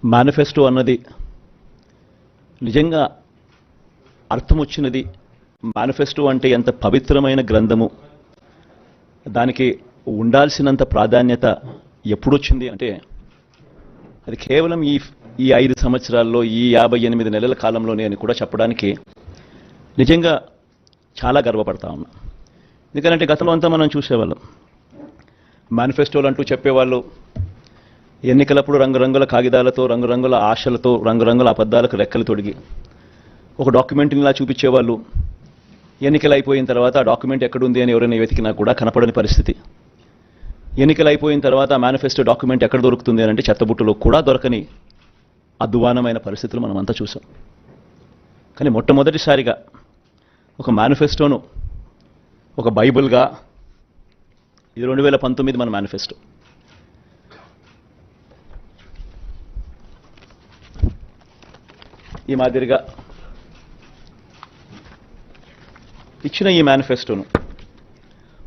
Manifesto అన్నది నిజంగా అర్థం వచ్చినది. మేనిఫెస్టో అంటే ఎంత పవిత్రమైన గ్రంథము, దానికి ఉండాల్సినంత ప్రాధాన్యత ఎప్పుడొచ్చింది అంటే అది కేవలం ఈ 5 సంవత్సరాల్లో, ఈ 58 నెలల కాలంలోనే అని కూడా చెప్పడానికి నిజంగా చాలా గర్వపడతా ఉన్నా. ఎందుకంటే గతంలో అంతా మనం చూసేవాళ్ళం, మేనిఫెస్టోలు అంటూ చెప్పేవాళ్ళు ఎన్నికలప్పుడు రంగురంగుల కాగితాలతో, రంగురంగుల ఆశలతో, రంగురంగుల అబద్ధాలకు రెక్కలు తొడిగి ఒక డాక్యుమెంట్నిలా చూపించేవాళ్ళు. ఎన్నికలు అయిపోయిన తర్వాత ఆ డాక్యుమెంట్ ఎక్కడుంది అని ఎవరైనా వెతికినా కూడా కనపడని పరిస్థితి. ఎన్నికలు అయిపోయిన తర్వాత మేనిఫెస్టో డాక్యుమెంట్ ఎక్కడ దొరుకుతుంది అని అంటే చెత్తబుట్టలో కూడా దొరకని అధ్వానమైన పరిస్థితులు మనం అంతా చూసాం. కానీ మొట్టమొదటిసారిగా ఒక మేనిఫెస్టోను ఒక బైబిల్గా, ఇది 2019 మన మేనిఫెస్టో, ఈ మాదిరిగా ఇచ్చిన ఈ మేనిఫెస్టోను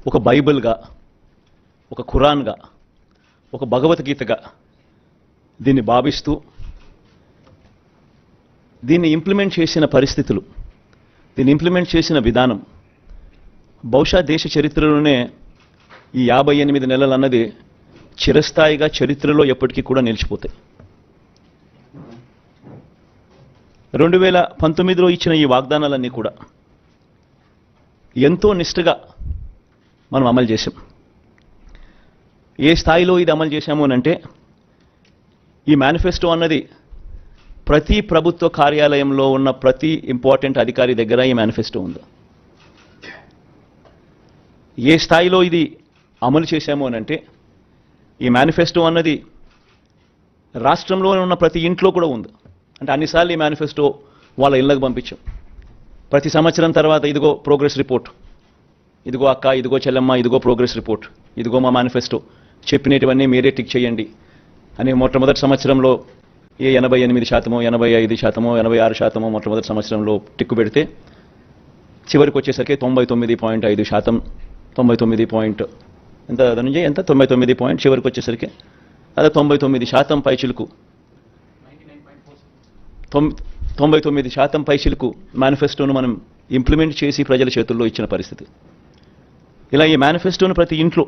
ఒక బైబిల్గా, ఒక ఖురాన్గా, ఒక భగవద్గీతగా దీన్ని భావిస్తూ దీన్ని ఇంప్లిమెంట్ చేసిన పరిస్థితులు, దీన్ని ఇంప్లిమెంట్ చేసిన విధానం బహుశా దేశ చరిత్రలోనే ఈ 58 నెలలు అన్నది చిరస్థాయిగా చరిత్రలో ఎప్పటికీ కూడా నిలిచిపోతాయి. 2019లో ఇచ్చిన ఈ వాగ్దానాలన్నీ కూడా ఎంతో నిష్ఠగా మనం అమలు చేశాం. ఏ స్థాయిలో ఇది అమలు చేశాము అనంటే, ఈ మేనిఫెస్టో అన్నది ప్రతి ప్రభుత్వ కార్యాలయంలో ఉన్న ప్రతి ఇంపార్టెంట్ అధికారి దగ్గర ఈ మేనిఫెస్టో ఉంది. ఏ స్థాయిలో ఇది అమలు చేశాము అనంటే, ఈ మేనిఫెస్టో అన్నది రాష్ట్రంలో ఉన్న ప్రతి ఇంట్లో కూడా ఉంది. అంటే అన్నిసార్లు ఈ మేనిఫెస్టో వాళ్ళ ఇళ్ళకు పంపించాం. ప్రతి సంవత్సరం తర్వాత ఇదిగో ప్రోగ్రెస్ రిపోర్ట్, ఇదిగో అక్క, ఇదిగో చెల్లెమ్మ, ఇదిగో ప్రోగ్రెస్ రిపోర్ట్, ఇదిగో మా మేనిఫెస్టో, చెప్పినటువన్నీ మీరే టిక్ చేయండి అని మొట్టమొదటి సంవత్సరంలో 88%, 85%, 86% మొట్టమొదటి సంవత్సరంలో టిక్కు పెడితే చివరికి వచ్చేసరికి 99.5%, 99 ఎంత ధనంజయ, ఎంత 99 చివరికి వచ్చేసరికి అదే 99% పైచిలుకు, 99% పైచిలుకు మేనిఫెస్టోను మనం ఇంప్లిమెంట్ చేసి ప్రజల చేతుల్లో ఇచ్చిన పరిస్థితి. ఇలా ఈ మేనిఫెస్టోను ప్రతి ఇంట్లో